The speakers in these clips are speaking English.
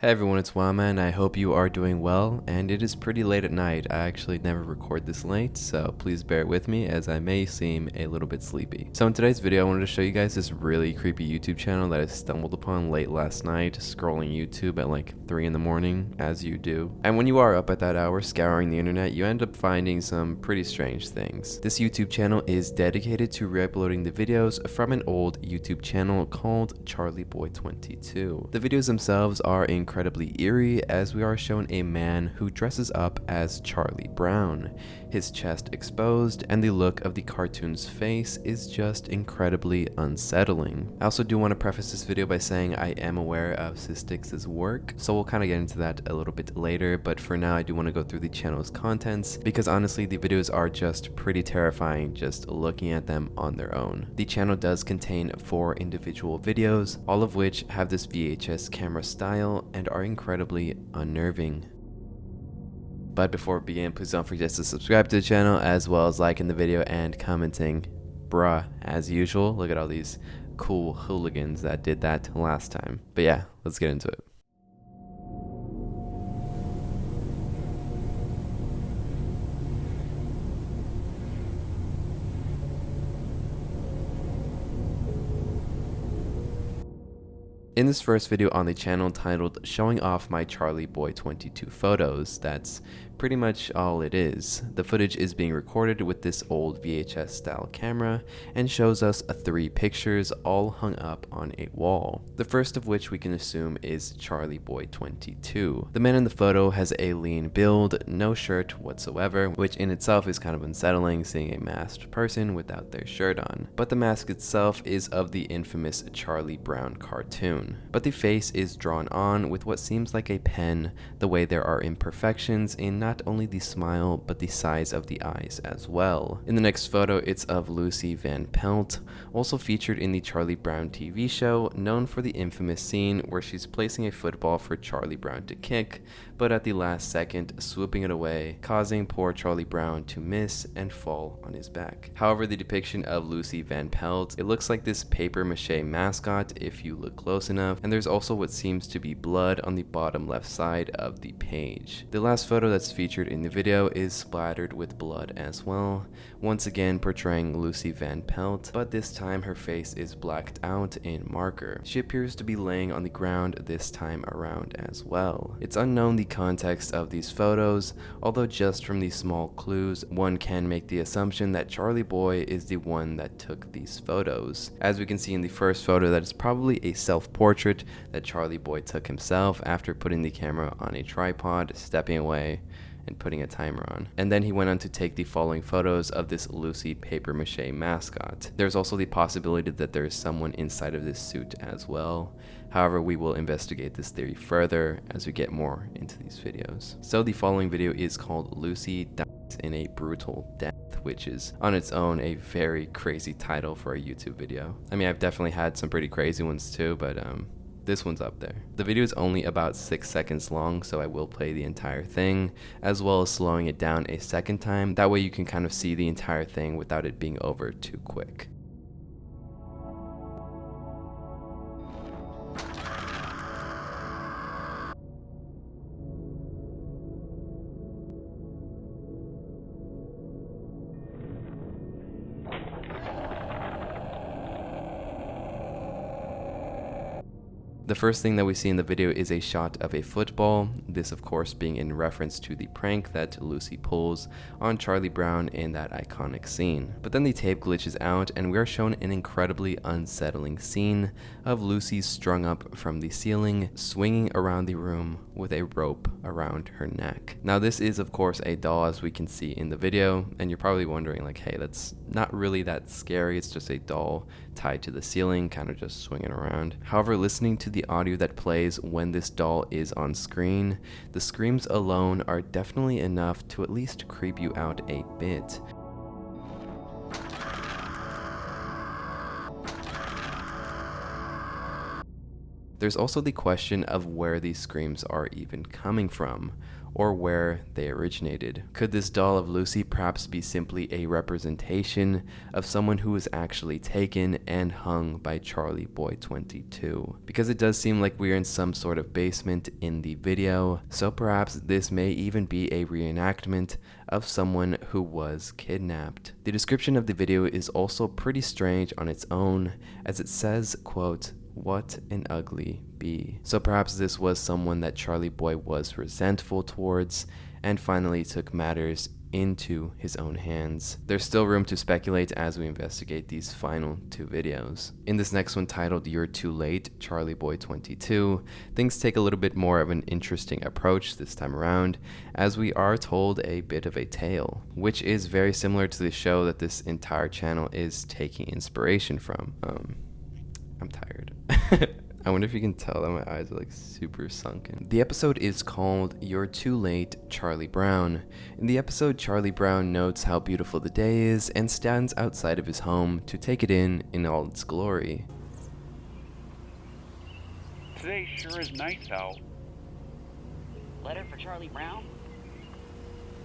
Hey everyone, it's wowman. I hope you are doing well, and it is pretty late at night. I actually never record this late, so please bear with me as I may seem a little bit sleepy. So in today's video, I wanted to show you guys this really creepy YouTube channel that I stumbled upon late last night, scrolling YouTube at like 3 in the morning, as you do. And when you are up at that hour scouring the internet, you end up finding some pretty strange things. This YouTube channel is dedicated to re-uploading the videos from an old YouTube channel called CharlieBoy22. The videos themselves are incredibly eerie, as we are shown a man who dresses up as Charlie Brown, his chest exposed, and the look of the cartoon's face is just incredibly unsettling. I also do want to preface this video by saying I am aware of Systix's work, so we'll kind of get into that a little bit later, but for now I do want to go through the channel's contents, because honestly the videos are just pretty terrifying just looking at them on their own. The channel does contain 4 individual videos, all of which have this VHS camera style and are incredibly unnerving. But before we begin, please don't forget to subscribe to the channel, as well as liking the video and commenting. Bruh, as usual, look at all these cool hooligans that did that last time. But yeah, let's get into it. In this first video on the channel titled Showing Off My Charlie Boy 22 Photos, that's pretty much all it is. The footage is being recorded with this old VHS style camera and shows us 3 pictures all hung up on a wall. The first of which we can assume is Charlie Boy 22. The man in the photo has a lean build, no shirt whatsoever, which in itself is kind of unsettling seeing a masked person without their shirt on. But the mask itself is of the infamous Charlie Brown cartoon. But the face is drawn on with what seems like a pen, the way there are imperfections in not only the smile but the size of the eyes as well. In the next photo, it's of Lucy Van Pelt, also featured in the Charlie Brown TV show, known for the infamous scene where she's placing a football for Charlie Brown to kick, but at the last second swooping it away, causing poor Charlie Brown to miss and fall on his back. However, the depiction of Lucy Van Pelt, it looks like this paper mache mascot if you look close enough, and there's also what seems to be blood on the bottom left side of the page. The last photo that's featured in the video is splattered with blood as well, once again portraying Lucy Van Pelt, but this time her face is blacked out in marker. She appears to be laying on the ground this time around as well. It's unknown the context of these photos, although just from these small clues, one can make the assumption that Charlie Boy is the one that took these photos. As we can see in the first photo, that is probably a self-portrait that Charlie Boy took himself after putting the camera on a tripod, stepping away, and putting a timer on. And then he went on to take the following photos of this Lucy paper mache mascot. There's also the possibility that there is someone inside of this suit as well. However, we will investigate this theory further as we get more into these videos. So the following video is called Lucy Dies in a Brutal Death, which is on its own a very crazy title for a YouTube video. I mean, I've definitely had some pretty crazy ones too, but this one's up there. The video is only about 6 seconds long, so I will play the entire thing, as well as slowing it down a second time. That way you can kind of see the entire thing without it being over too quick. The first thing that we see in the video is a shot of a football, this of course being in reference to the prank that Lucy pulls on Charlie Brown in that iconic scene. But then the tape glitches out and we are shown an incredibly unsettling scene of Lucy strung up from the ceiling, swinging around the room with a rope around her neck. Now this is of course a doll, as we can see in the video, and you're probably wondering like, hey, that's not really that scary, it's just a doll tied to the ceiling, kind of just swinging around. However, listening to the audio that plays when this doll is on screen, the screams alone are definitely enough to at least creep you out a bit. There's also the question of where these screams are even coming from. or where they originated. Could this doll of Lucy perhaps be simply a representation of someone who was actually taken and hung by Charlie Boy 22? Because it does seem like we're in some sort of basement in the video, so perhaps this may even be a reenactment of someone who was kidnapped. The description of the video is also pretty strange on its own, as it says, quote, "What an ugly bee." So perhaps this was someone that Charlie Boy was resentful towards and finally took matters into his own hands. There's still room to speculate as we investigate these final two videos. In this next one, titled "Youre Too Late, Charlie Boy 22, things take a little bit more of an interesting approach this time around, as we are told a bit of a tale, which is very similar to the show that this entire channel is taking inspiration from. I'm tired. I wonder if you can tell that my eyes are like super sunken. The episode is called "Youre Too Late, Charlie Brown." In the episode, Charlie Brown notes how beautiful the day is and stands outside of his home to take it in all its glory. Today sure is nice out. Letter for Charlie Brown?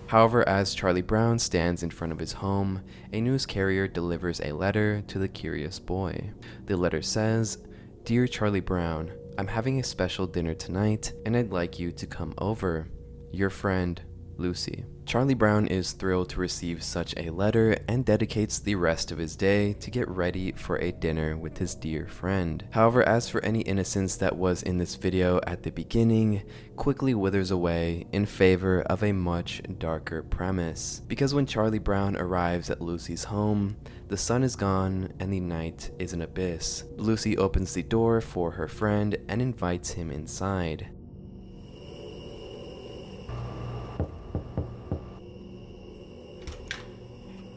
However, as Charlie Brown stands in front of his home, a news carrier delivers a letter to the curious boy. The letter says, "Dear Charlie Brown, I'm having a special dinner tonight, and I'd like you to come over. Your friend, Lucy." Charlie Brown is thrilled to receive such a letter and dedicates the rest of his day to get ready for a dinner with his dear friend. However, as for any innocence that was in this video at the beginning, quickly withers away in favor of a much darker premise. Because when Charlie Brown arrives at Lucy's home, the sun is gone and the night is an abyss. Lucy opens the door for her friend and invites him inside.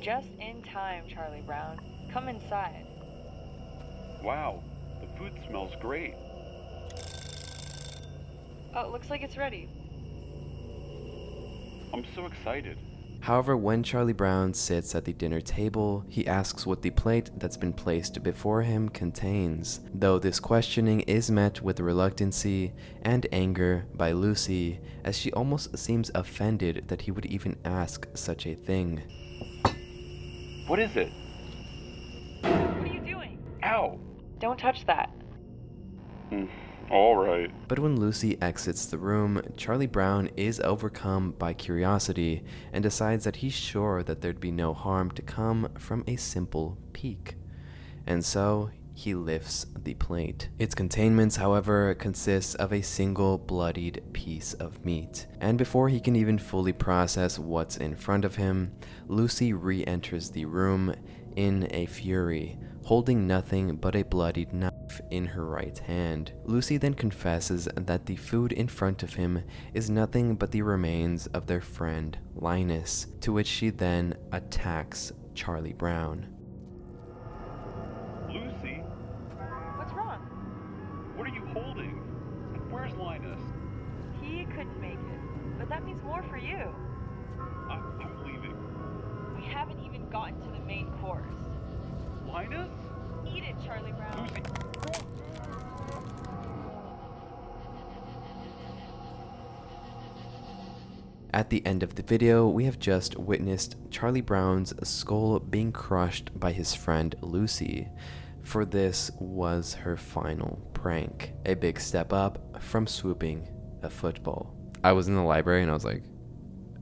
Just in time, Charlie Brown. Come inside. Wow, the food smells great. Oh, it looks like it's ready. I'm so excited. However, when Charlie Brown sits at the dinner table, he asks what the plate that's been placed before him contains, though this questioning is met with reluctancy and anger by Lucy, as she almost seems offended that he would even ask such a thing. What is it? What are you doing? Ow! Don't touch that. All right. But when Lucy exits the room, Charlie Brown is overcome by curiosity and decides that he's sure that there'd be no harm to come from a simple peek. And so he lifts the plate. Its containments, however, consists of a single bloodied piece of meat. And before he can even fully process what's in front of him, Lucy re-enters the room in a fury, holding nothing but a bloodied knife in her right hand. Lucy then confesses that the food in front of him is nothing but the remains of their friend Linus, to which she then attacks Charlie Brown. Lucy, What's wrong? what are you holding? And where's Linus? He couldn't make it, but that means more for you. I'm leaving. We haven't even gotten to the main course. Linus? Eat it, Charlie Brown. Lucy. At the end of the video, we have just witnessed Charlie Brown's skull being crushed by his friend Lucy, for this was her final prank. A big step up from swooping a football. I was in the library and I was like,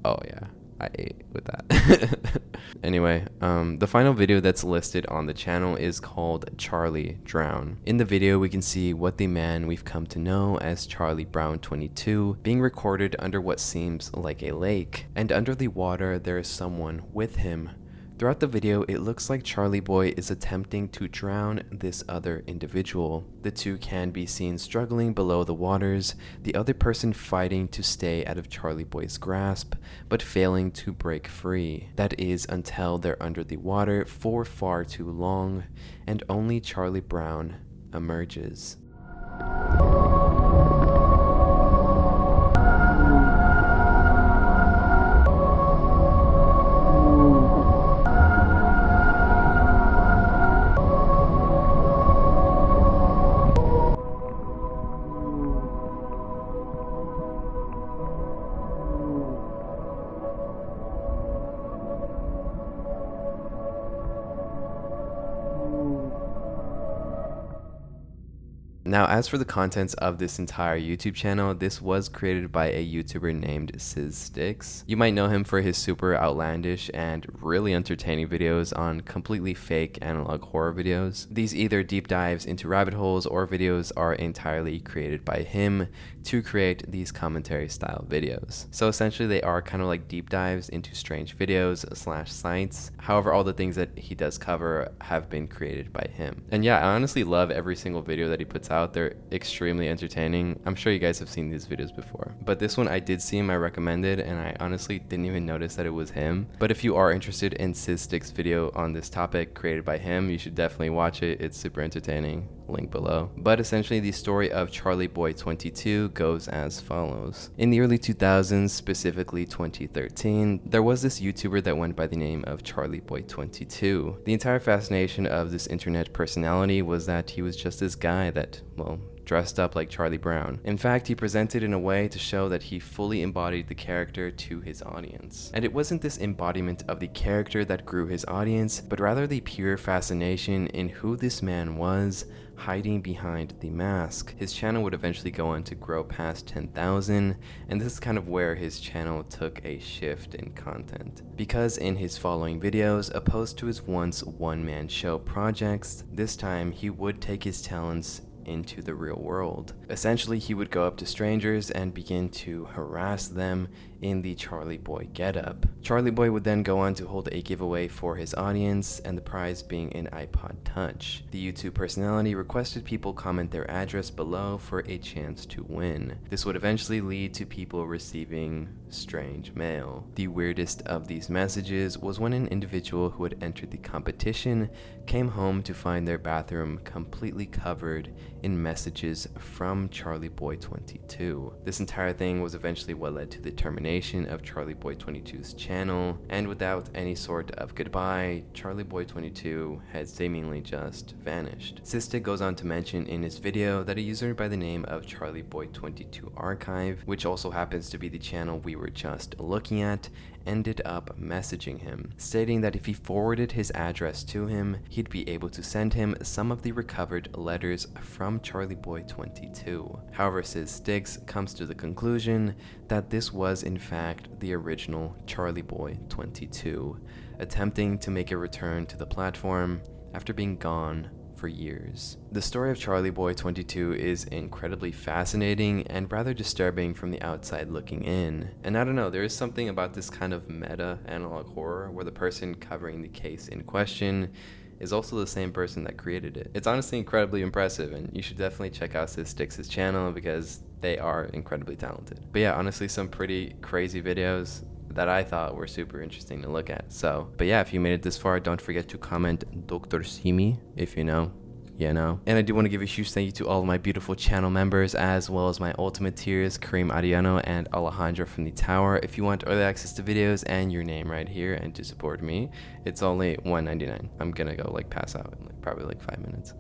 oh yeah, I ate with that. Anyway, the final video that's listed on the channel is called Charlie Drown. In the video, we can see what the man we've come to know as Charlie Brown 22 being recorded under what seems like a lake, and under the water there is someone with him. Throughout the video, it looks like Charlie Boy is attempting to drown this other individual. The two can be seen struggling below the waters, the other person fighting to stay out of Charlie Boy's grasp, but failing to break free. That is until they're under the water for far too long, and only Charlie Brown emerges. Now, as for the contents of this entire YouTube channel, this was created by a YouTuber named Sticks. You might know him for his super outlandish and really entertaining videos on completely fake analog horror videos. These either deep dives into rabbit holes or videos are entirely created by him to create these commentary style videos. So essentially they are kind of like deep dives into strange videos / sites. However, all the things that he does cover have been created by him. And yeah, I honestly love every single video that he puts out. They're extremely entertaining. I'm sure you guys have seen these videos before, but this one I did see him, I recommended, and I honestly didn't even notice that it was him. But if you are interested in Stick's video on this topic created by him, you should definitely watch it. It's super entertaining. Link below. But essentially the story of Charlie Boy 22 goes as follows. In the early 2000s, specifically 2013, there was this YouTuber that went by the name of Charlie Boy 22. The entire fascination of this internet personality was that he was just this guy that, well, dressed up like Charlie Brown. In fact, he presented in a way to show that he fully embodied the character to his audience. And it wasn't this embodiment of the character that grew his audience, but rather the pure fascination in who this man was, hiding behind the mask. His channel would eventually go on to grow past 10,000, and this is kind of where his channel took a shift in content. Because in his following videos, opposed to his once one-man show projects, this time he would take his talents into the real world. Essentially, he would go up to strangers and begin to harass them in the Charlie Boy getup. Charlie Boy would then go on to hold a giveaway for his audience, and the prize being an iPod Touch. The YouTube personality requested people comment their address below for a chance to win. This would eventually lead to people receiving strange mail. The weirdest of these messages was when an individual who had entered the competition came home to find their bathroom completely covered in messages from Charlie Boy 22. This entire thing was eventually what led to the termination of Charlie Boy 22's channel, and without any sort of goodbye, Charlie Boy 22 had seemingly just vanished. Stick goes on to mention in his video that a user by the name of Charlie Boy 22 Archive, which also happens to be the channel we were just looking at, ended up messaging him, stating that if he forwarded his address to him, he'd be able to send him some of the recovered letters from Charlie Boy 22. However, Sticks comes to the conclusion that this was in fact the original Charlie Boy 22, attempting to make a return to the platform after being gone for years. The story of Charlie Boy 22 is incredibly fascinating and rather disturbing from the outside looking in. And I don't know, there is something about this kind of meta analog horror where the person covering the case in question is also the same person that created it. It's honestly incredibly impressive, and you should definitely check out Sticks' channel because they are incredibly talented. But yeah, honestly, some pretty crazy videos that I thought were super interesting to look at. But yeah, if you made it this far, don't forget to comment Dr. Simi if you know. And I do want to give a huge thank you to all of my beautiful channel members, as well as my ultimate tiers, Kareem Ariano and Alejandro from the Tower. If you want early access to videos and your name right here and to support me, it's only $1.99. I'm gonna go pass out in probably 5 minutes.